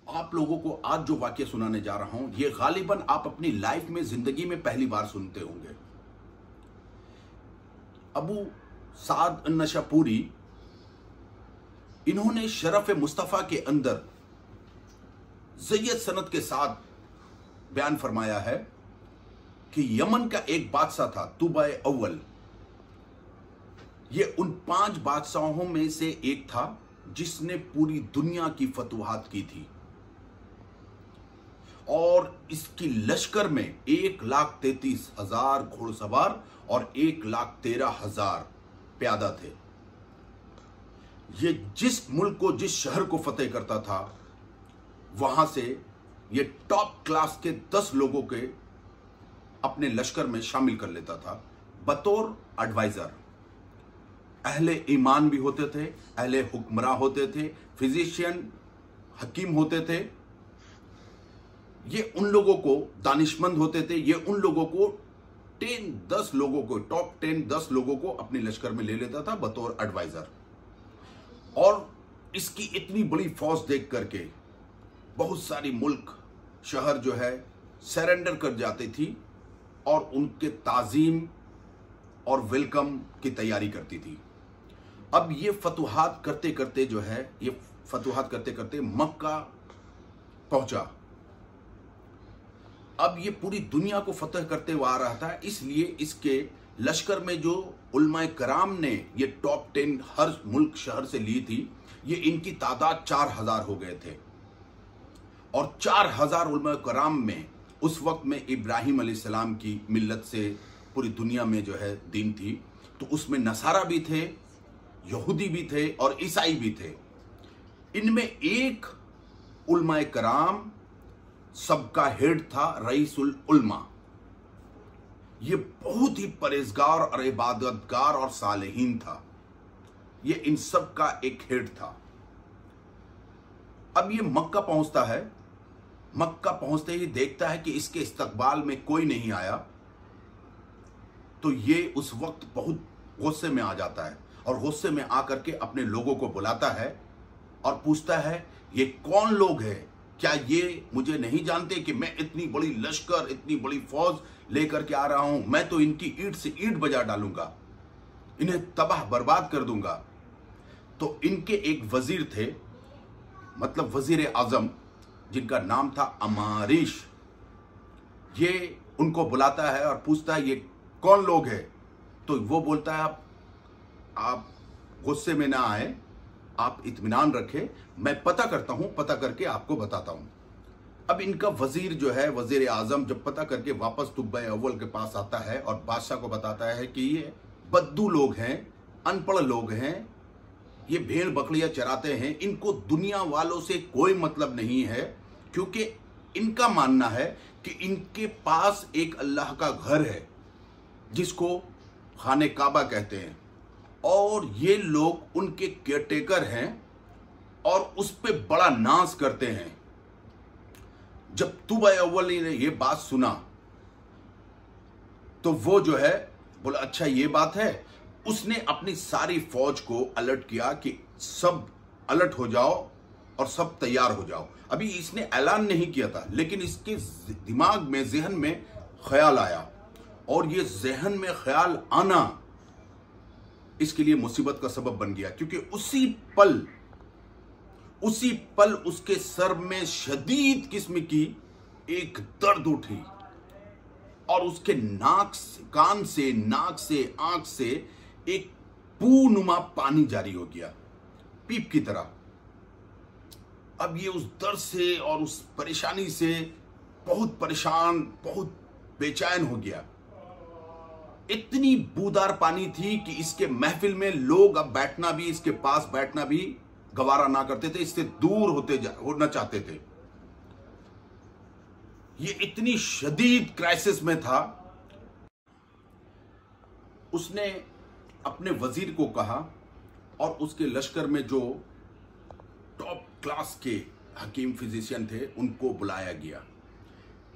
आप लोगों को आज जो वाक्य सुनाने जा रहा हूं, यह गालिबन आप अपनी लाइफ में, जिंदगी में पहली बार सुनते होंगे। अबू साद नशापुरी, इन्होंने शरफ मुस्तफा के अंदर ज़ैयद सनद के साथ बयान फरमाया है कि यमन का एक बादशाह था, तुबा अव्वल। यह उन 5 बादशाहों में से एक था जिसने पूरी दुनिया की फतुहात की थी, और इसकी लश्कर में 1,33,000 घोड़सवार और 1,13,000 प्यादा थे। ये जिस मुल्क को, जिस शहर को फतेह करता था, वहां से ये टॉप क्लास के 10 लोगों के अपने लश्कर में शामिल कर लेता था बतौर एडवाइजर। अहले ईमान भी होते थे, अहले हुक्मरा होते थे, फिजिशियन, हकीम होते थे। ये उन लोगों को, दानिशमंद होते थे, ये उन लोगों को 10 लोगों को, टॉप 10 लोगों को अपने लश्कर में ले लेता था बतौर एडवाइजर। और इसकी इतनी बड़ी फौज देख करके बहुत सारी मुल्क, शहर जो है सरेंडर कर जाती थी और उनके ताजीम और वेलकम की तैयारी करती थी। अब ये फतुहात करते करते जो है, ये फतुहात करते करते मक्का पहुंचा। अब ये पूरी दुनिया को फतह करते हुआ आ रहा था, इसलिए इसके लश्कर में जो उलमाए कराम ने ये टॉप 10 हर मुल्क शहर से ली थी, ये इनकी तादाद 4,000 हो गए थे। और 4,000 उलमाए कराम में उस वक्त में इब्राहिम अलैहिस्सलाम की मिल्लत से पूरी दुनिया में जो है दीन थी, तो उसमें नसारा भी थे, यहूदी भी थे और ईसाई भी थे। इनमें एक उलमाए कराम सबका हेड था, रईसुल उलमा। ये बहुत ही परहेजगार और इबादतगार और सालेहीन था। ये इन सब का एक हेड था। अब ये मक्का पहुंचता है। मक्का पहुंचते ही देखता है कि इसके इस्तकबाल में कोई नहीं आया, तो ये उस वक्त बहुत गुस्से में आ जाता है और गुस्से में आकर के अपने लोगों को बुलाता है और पूछता है, ये कौन लोग हैं? क्या ये मुझे नहीं जानते कि मैं इतनी बड़ी लश्कर, इतनी बड़ी फौज लेकर के आ रहा हूं? मैं तो इनकी ईंट से ईंट बजा डालूंगा, इन्हें तबाह बर्बाद कर दूंगा। तो इनके एक वजीर थे, मतलब वजीर आजम, जिनका नाम था अमारिश। ये उनको बुलाता है और पूछता है, ये कौन लोग हैं? तो वो बोलता है, आप गुस्से में ना आए, आप इत्मीनान रखें, मैं पता करता हूं, पता करके आपको बताता हूं। अब इनका वजीर जो है, वजीर आजम, जब पता करके वापस तुब्बा अव्वल के पास आता है और बादशाह को बताता है कि ये बद्दू लोग हैं, अनपढ़ लोग हैं, ये भेड़ बकरियां चराते हैं, इनको दुनिया वालों से कोई मतलब नहीं है, क्योंकि इनका मानना है कि इनके पास एक अल्लाह का घर है जिसको खाने काबा कहते हैं, और ये लोग उनके केयरटेकर हैं और उस पे बड़ा नाज करते हैं। जब तुबा अव्वल ने ये बात सुना तो वो जो है बोला, अच्छा ये बात है। उसने अपनी सारी फौज को अलर्ट किया कि सब अलर्ट हो जाओ और सब तैयार हो जाओ। अभी इसने ऐलान नहीं किया था, लेकिन इसके दिमाग में, जहन में ख्याल आया, और ये जहन में ख्याल आना इसके लिए मुसीबत का सबब बन गया, क्योंकि उसी पल उसके सर में शदीद किस्म की एक दर्द उठी और उसके नाक से, आंख से एक पूनुमा पानी जारी हो गया, पीप की तरह। अब ये उस दर्द से और उस परेशानी से बहुत परेशान, बहुत बेचैन हो गया। इतनी बूदार पानी थी कि इसके महफिल में लोग अब बैठना भी, इसके पास बैठना भी गवारा ना करते थे, इससे दूर होना चाहते थे। ये इतनी शदीद क्राइसिस में था। उसने अपने वजीर को कहा और उसके लश्कर में जो टॉप क्लास के हकीम, फिजिशियन थे, उनको बुलाया गया।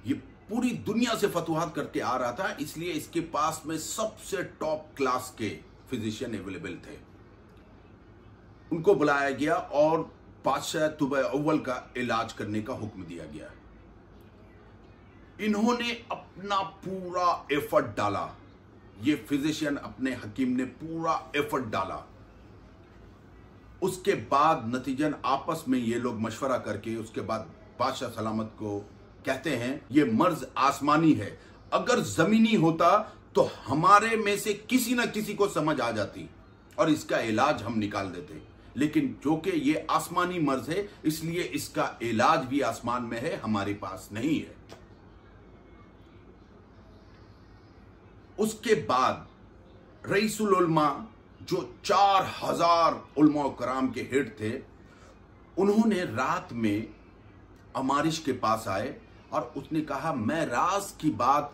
ये पूरी दुनिया से फतुहात करके आ रहा था, इसलिए इसके पास में सबसे टॉप क्लास के फिजिशियन अवेलेबल थे। उनको बुलाया गया और बादशाह तुबय अव्वल का इलाज करने का हुक्म दिया गया। इन्होंने अपना पूरा एफर्ट डाला, ये फिजिशियन अपने हकीम ने पूरा एफर्ट डाला। उसके बाद नतीजन आपस में ये लोग मशवरा करके उसके बाद बादशाह सलामत को कहते हैं ये मर्ज आसमानी है, अगर जमीनी होता तो हमारे में से किसी ना किसी को समझ आ जाती और इसका इलाज हम निकाल देते, लेकिन जो कि ये आसमानी मर्ज है इसलिए इसका इलाज भी आसमान में है, हमारे पास नहीं है। उसके बाद रईसुल उलमा जो 4000 उलमा कराम के हेड थे, उन्होंने रात में अमारिश के पास आए और उसने कहा मैं राज की बात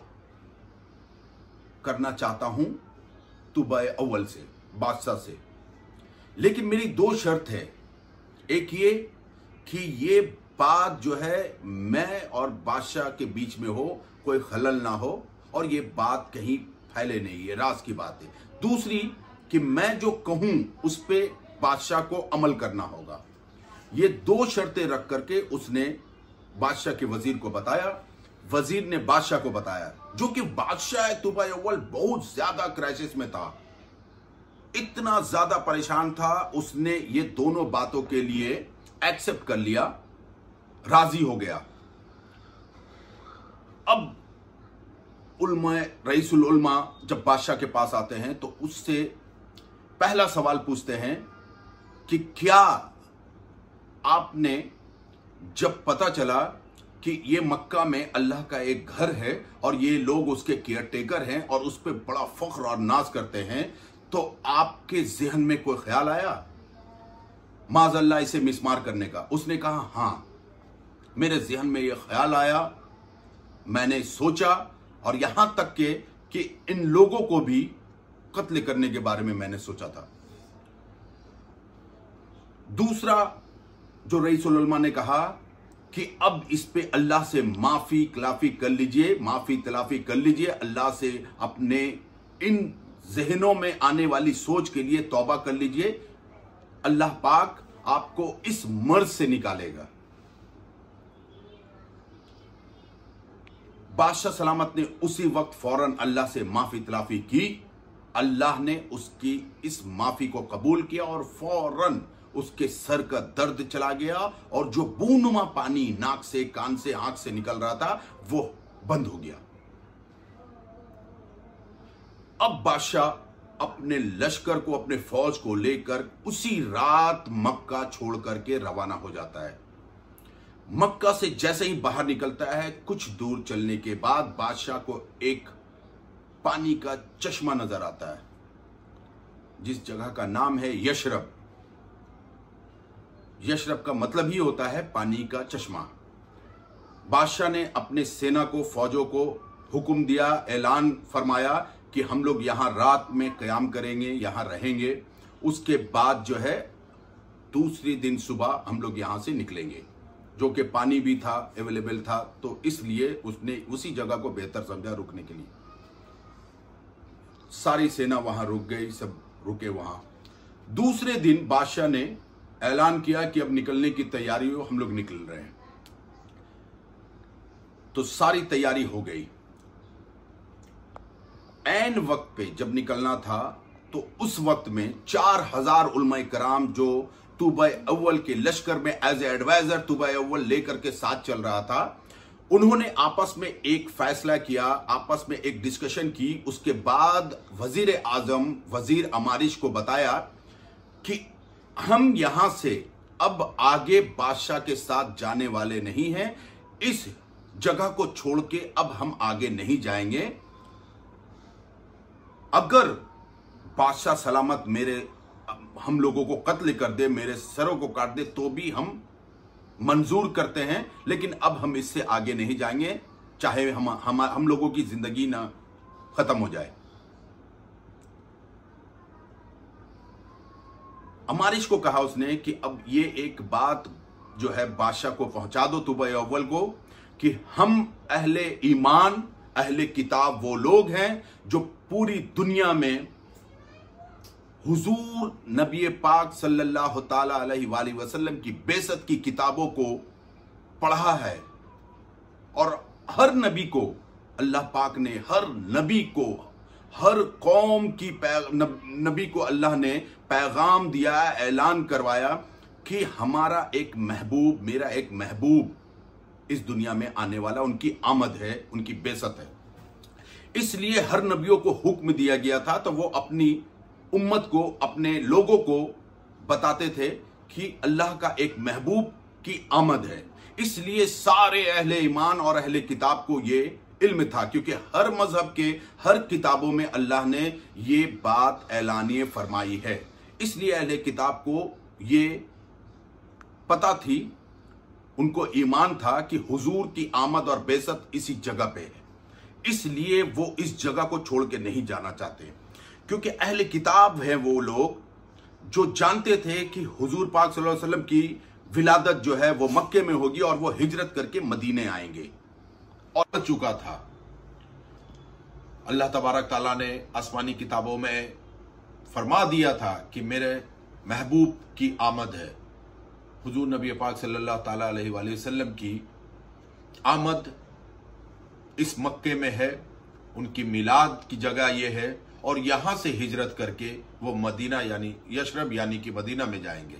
करना चाहता हूं तुबय अव्वल से, बादशाह से, लेकिन मेरी 2 शर्त है। एक ये कि ये बात जो है मैं और बादशाह के बीच में हो, कोई खलल ना हो और ये बात कहीं फैले नहीं, ये राज की बात है। दूसरी कि मैं जो कहूं उस पे बादशाह को अमल करना होगा। ये 2 शर्तें रख करके उसने बादशाह के वजीर को बताया, वजीर ने बादशाह को बताया, जो कि बादशाह तुबय अव्वल बहुत ज्यादा क्राइसिस में था, इतना ज्यादा परेशान था, उसने ये दोनों बातों के लिए एक्सेप्ट कर लिया, राजी हो गया। अब उलमा रईसुल उलमा जब बादशाह के पास आते हैं तो उससे पहला सवाल पूछते हैं कि क्या आपने जब पता चला कि ये मक्का में अल्लाह का एक घर है और ये लोग उसके केयरटेकर हैं और उस पर बड़ा फख्र और नाज करते हैं, तो आपके जहन में कोई ख्याल आया माज़अल्लाह इसे मिसमार करने का? उसने कहा हाँ, मेरे जहन में ये ख्याल आया, मैंने सोचा और यहां तक के कि इन लोगों को भी कत्ल करने के बारे में मैंने सोचा था। दूसरा जो रईसुल उलमा ने कहा कि अब इस पे अल्लाह से माफी तलाफी कर लीजिए, माफी तलाफी कर लीजिए, अल्लाह से अपने इन जहनों में आने वाली सोच के लिए तौबा कर लीजिए, अल्लाह पाक आपको इस मर्ज से निकालेगा। बादशाह सलामत ने उसी वक्त फौरन अल्लाह से माफी तलाफी की, अल्लाह ने उसकी इस माफी को कबूल किया और फौरन उसके सर का दर्द चला गया और जो बूनुमा पानी नाक से, कान से, आंख से निकल रहा था वो बंद हो गया। अब बादशाह अपने लश्कर को, अपने फौज को लेकर उसी रात मक्का छोड़ करके रवाना हो जाता है। मक्का से जैसे ही बाहर निकलता है, कुछ दूर चलने के बाद बादशाह को एक पानी का चश्मा नजर आता है, जिस जगह का नाम है यशरब। यशरब का मतलब ही होता है पानी का चश्मा। बादशाह ने अपने सेना को, फौजों को हुक्म दिया, ऐलान फरमाया कि हम लोग यहां रात में कयाम करेंगे, यहां रहेंगे, उसके बाद जो है दूसरे दिन सुबह हम लोग यहां से निकलेंगे, जो कि पानी भी था, अवेलेबल था, तो इसलिए उसने उसी जगह को बेहतर समझा रुकने के लिए। सारी सेना वहां रुक गई, सब रुके वहां। दूसरे दिन बादशाह ने ऐलान किया कि अब निकलने की तैयारी हो, हम लोग निकल रहे हैं। तो सारी तैयारी हो गई। ऐन वक्त पे जब निकलना था तो उस वक्त में 4000 उलमाए कराम जो तुबय अव्वल के लश्कर में एज ए एडवाइजर तुबय अव्वल लेकर के साथ चल रहा था, उन्होंने आपस में एक फैसला किया, आपस में एक डिस्कशन की। उसके बाद वजीर आजम वजीर अमारिश को बताया कि हम यहां से अब आगे बादशाह के साथ जाने वाले नहीं हैं, इस जगह को छोड़ के अब हम आगे नहीं जाएंगे। अगर बादशाह सलामत हम लोगों को कत्ल कर दे, मेरे सरों को काट दे, तो भी हम मंजूर करते हैं, लेकिन अब हम इससे आगे नहीं जाएंगे, चाहे हम लोगों की जिंदगी ना खत्म हो जाए। अमारिश को कहा उसने कि अब ये एक बात जो है बादशाह को पहुंचा दो, तुबय अव्वल को, कि हम अहले ईमान, अहले किताब वो लोग हैं जो पूरी दुनिया में हुजूर नबी पाक सल्लल्लाहु ताला अलैहि वसल्लम की बेसत की किताबों को पढ़ा है, और हर नबी को अल्लाह पाक ने, हर नबी को, हर कौम की नबी को अल्लाह ने पैगाम दिया, ऐलान करवाया कि हमारा एक महबूब, मेरा एक महबूब इस दुनिया में आने वाला, उनकी आमद है, उनकी बेसत है। इसलिए हर नबियों को हुक्म दिया गया था, तो वो अपनी उम्मत को, अपने लोगों को बताते थे कि अल्लाह का एक महबूब की आमद है। इसलिए सारे अहले ईमान और अहले किताब को ये इल्म था, क्योंकि हर मजहब के हर किताबों में अल्लाह ने ये बात ऐलानिए फरमाई है। इसलिए अहले किताब को ये पता थी, उनको ईमान था कि हुजूर की आमद और बेसत इसी जगह पे है। इसलिए वो इस जगह को छोड़ के नहीं जाना चाहते, क्योंकि अहले किताब हैं वो लोग जो जानते थे कि हुजूर पाक सल्लल्लाहु अलैहि वसल्लम की विलादत जो है वो मक्के में होगी और वो हिजरत करके मदीने आएंगे। और चुका था, अल्लाह तबारक ताला ने आसमानी किताबों में फरमा दिया था कि मेरे महबूब की आमद है। हुजूर नबी पाक सल्लल्लाहु ताला अलैहि वसल्लम की आमद इस मक्के में है, उनकी मिलाद की जगह यह है, और यहां से हिजरत करके वो मदीना यानी यशरब यानी कि मदीना में जाएंगे।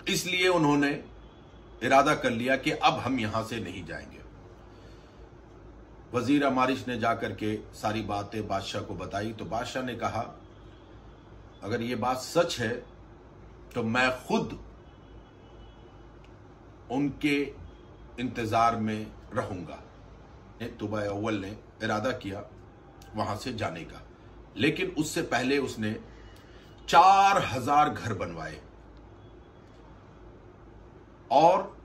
इसलिए उन्होंने इरादा कर लिया कि अब हम यहां से नहीं जाएंगे। वजीर अमारिश ने जाकर के सारी बातें बादशाह को बताई, तो बादशाह ने कहा अगर ये बात सच है तो मैं खुद उनके इंतजार में रहूंगा। तुबा अव्वल ने इरादा किया वहां से जाने का, लेकिन उससे पहले उसने 4000 घर बनवाए और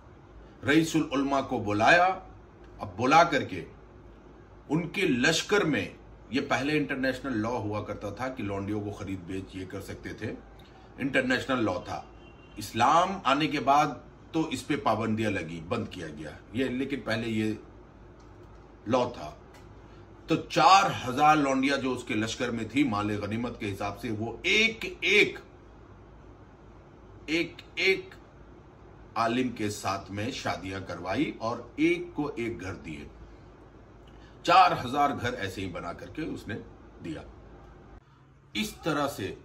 रईसुल उलमा को बुलाया। अब बुला करके उनके लश्कर में, ये पहले इंटरनेशनल लॉ हुआ करता था कि लौंडियों को खरीद बेच ये कर सकते थे, इंटरनेशनल लॉ था। इस्लाम आने के बाद तो इस पे पाबंदियां लगी, बंद किया गया ये, लेकिन पहले ये लॉ था। तो 4000 लौंडिया जो उसके लश्कर में थी, माले गनीमत के हिसाब से वो एक एक आलिम के साथ में शादियां करवाई और एक को एक घर दिए। 4000 घर ऐसे ही बना करके उसने दिया। इस तरह से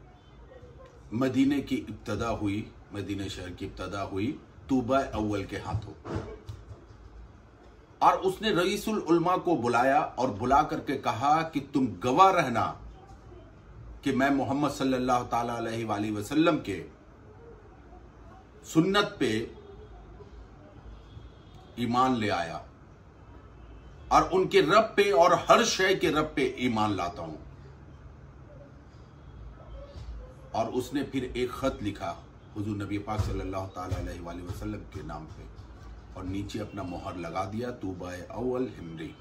मदीने की इब्तदा हुई, मदीने शहर की इब्तदा हुई तुबा अव्वल के हाथों। और उसने रईसुल उलमा को बुलाया और बुला करके कहा कि तुम गवाह रहना कि मैं मोहम्मद सल्लल्लाहु ताला अलैहि वसल्लम के सुन्नत पे ईमान ले आया और उनके रब पे और हर शय के रब पे ईमान लाता हूं। और उसने फिर एक खत लिखा हुजूर नबी पाक सल्लल्लाहु ताला अलैहि वसल्लम के नाम पे और नीचे अपना मोहर लगा दिया, तूबा अव्वल हिमरी।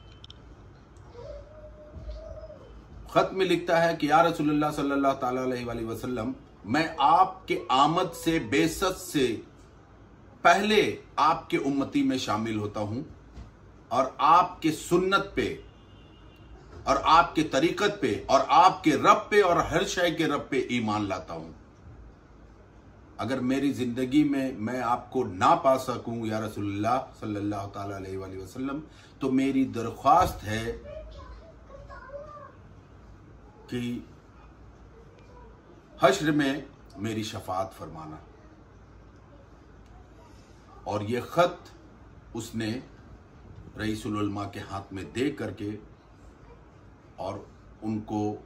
खत में लिखता है कि या रसूलुल्लाह सल्लल्लाहु ताला अलैहि वसल्लम, मैं आपके आमद से, बेसत से पहले आपके उम्मती में शामिल होता हूं और आपके सुन्नत पे और आपके तरीकत पे और आपके रब पे और हर शय के रब पे ईमान लाता हूं। अगर मेरी जिंदगी में मैं आपको ना पा सकूं या रसूलुल्लाह सल्लल्लाहु ताला अलैहि वसल्लम, तो मेरी दरख्वास्त है कि हश्र में मेरी शफाअत फरमाना। और ये खत उसने रईसुल उलमा के हाथ में दे करके और उनको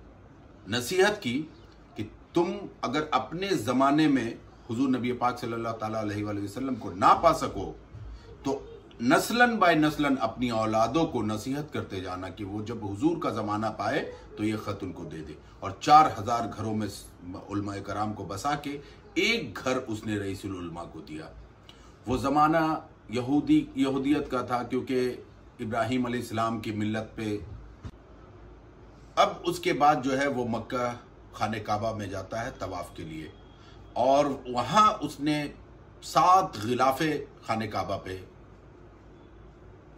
नसीहत की कि तुम अगर अपने जमाने में हुजूर नबी पाक सल्लल्लाहु ताला अलैहि वसल्लम को ना पा सको तो नस्लन बाय नस्लन अपनी औलादों को नसीहत करते जाना कि वो जब हुजूर का जमाना पाए तो ये खत उनको दे दे। और 4000 घरों में उलमाए कराम को बसा के एक घर उसने रईसुल उलमा को दिया। वो जमाना यहूदियत का था, क्योंकि इब्राहिम अलैहिस्सलाम की मिल्लत पे। अब उसके बाद जो है वो मक्का खाने काबा में जाता है तवाफ के लिए, और वहां उसने 7 गिलाफे खाने काबा पे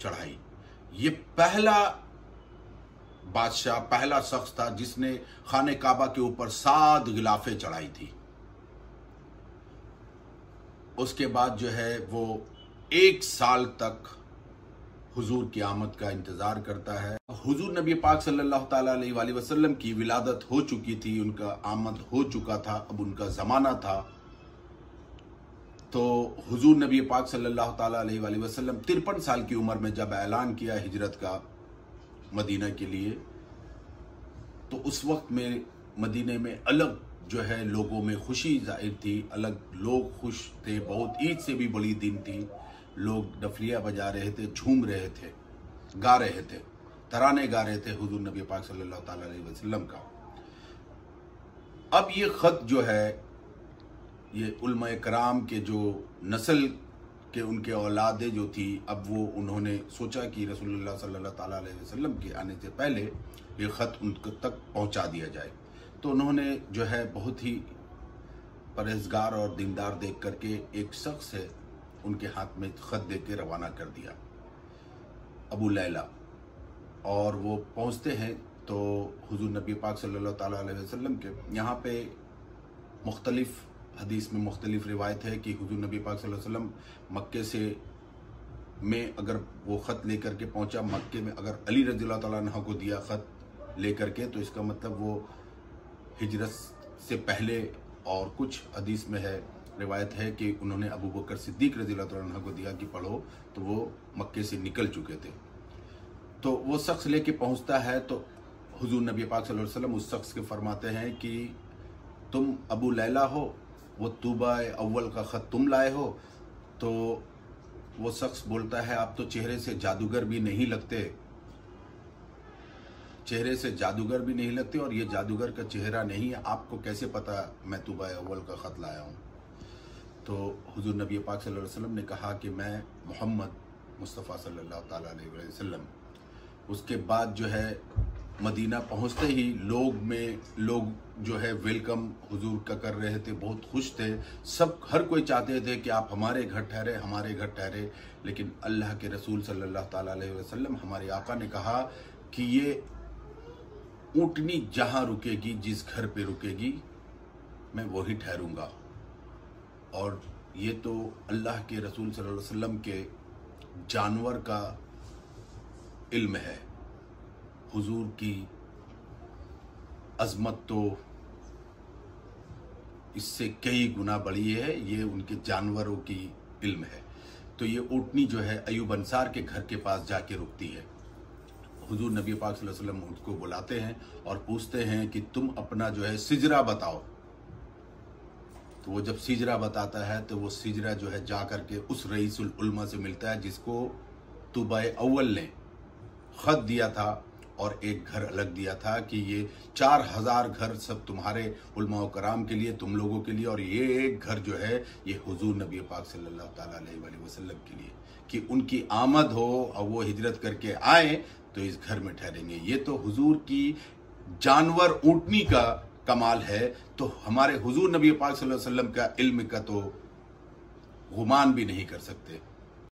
चढ़ाई। ये पहला बादशाह पहला शख्स था जिसने खाने काबा के ऊपर 7 गिलाफें चढ़ाई थी। उसके बाद जो है वो 1 साल तक हुजूर की आमद का इंतजार करता है। हुजूर नबी पाक सल्लल्लाहु ताला अलैहि वसल्लम की विलादत हो चुकी थी, उनका आमद हो चुका था, अब उनका जमाना था। तो हुजूर नबी पाक सल्लल्लाहु ताला अलैहि वसल्लम 53 साल की उम्र में जब ऐलान किया हिजरत का मदीना के लिए, तो उस वक्त में मदीने में अलग जो है लोगों में खुशी जाहिर थी, अलग लोग खुश थे, बहुत ईद से भी बड़ी दिन थी। लोग डफलियाँ बजा रहे थे, झूम रहे थे, गा रहे थे, तराने गा रहे थे हुजूर नबी पाक सल्लल्लाहु ताला अलैहि वसल्लम का। अब ये खत जो है, ये उलमा कराम के जो नस्ल के उनके औलादे जो थी, अब वो उन्होंने सोचा कि रसूलुल्लाह सल्लल्लाहु ताला अलैहि वसल्लम के आने से पहले ये खत उन तक पहुंचा दिया जाए। तो उन्होंने जो है बहुत ही परहेजगार और दीनदार देख करके एक शख्स है उनके हाथ में खत दे के रवाना कर दिया, अबू लैला। और वो पहुंचते हैं तो हुजूर नबी पाक सल्लल्लाहु ताला अलैहि वसल्लम के यहाँ पे मुख्तलिफ हदीस में मुख्तलिफ रिवायत है कि हुजूर नबी पाक सल्लल्लाहु अलैहि वसल्लम मक्के से में अगर वो ख़त लेकर के पहुंचा, मक्के में अगर अली रज़ियल्लाहु ताला अन्हु को दिया ख़त लेकर के, तो इसका मतलब वो हिजरत से पहले। और कुछ हदीस में है, रिवायत है कि उन्होंने अबू बकर सिद्दीक रज़ियल्लाहु ताला अन्हु को दिया कि पढ़ो, तो वो मक्के से निकल चुके थे। तो वो शख्स लेके पहुंचता है तो हुजूर नबी पाक सल्लल्लाहु अलैहि वसल्लम उस शख्स के फरमाते हैं कि तुम अबू लैला हो, वो तूबा अव्वल का ख़त तुम लाए हो। तो वो शख्स बोलता है, आप तो चेहरे से जादूगर भी नहीं लगते, चेहरे से जादूगर भी नहीं लगते, और ये जादूगर का चेहरा नहीं है, आपको कैसे पता मैं तूबा अव्वल का ख़त लाया हूँ। तो हुजूर नबी पाक सल्लल्लाहु अलैहि वसल्लम ने कहा कि मैं मोहम्मद मुस्तफ़ा सल्लल्लाहु ताला अलैहि वसल्लम। उसके बाद जो है मदीना पहुंचते ही लोग जो है वेलकम हुजूर का कर रहे थे, बहुत खुश थे, सब हर कोई चाहते थे कि आप हमारे घर ठहरे, हमारे घर ठहरे। लेकिन अल्लाह के रसूल सल्लल्लाहु ताला अलैहि वसल्लम, हमारे आका ने कहा कि ये ऊँटनी जहाँ रुकेगी, जिस घर पे रुकेगी, मैं वही ठहरूंगा। और ये तो अल्लाह के रसूल सल्लल्लाहु अलैहि वसल्लम के जानवर का इल्म है। हुजूर की अजमत तो इससे कई गुना बड़ी है, ये उनके जानवरों की इल्म है। तो ये ऊँटनी जो है अयूब अंसार के घर के पास जाके रुकती है। हुजूर नबी पाक सल्लल्लाहु अलैहि वसल्लम उसको बुलाते हैं और पूछते हैं कि तुम अपना जो है सिजरा बताओ। तो वो जब सिजरा बताता है तो वो सिजरा जो है जा करके उस रईसुल उलमा से मिलता है जिसको तूबा अव्वल ने खत दिया था और एक घर अलग दिया था कि ये 4000 घर सब तुम्हारे उलमा कराम के लिए, तुम लोगों के लिए, और ये एक घर जो है ये हुजूर नबी पाक सल्लल्लाहु ताला अलैहि वसल्लम के लिए, कि उनकी आमद हो और वो हिजरत करके आए तो इस घर में ठहरेंगे। ये तो हुजूर की जानवर ऊँटनी का कमाल है, तो हमारे हुजूर नबी पाक सल्लल्लाहु अलैहि वसल्लम का इल्म का तो गुमान भी नहीं कर सकते।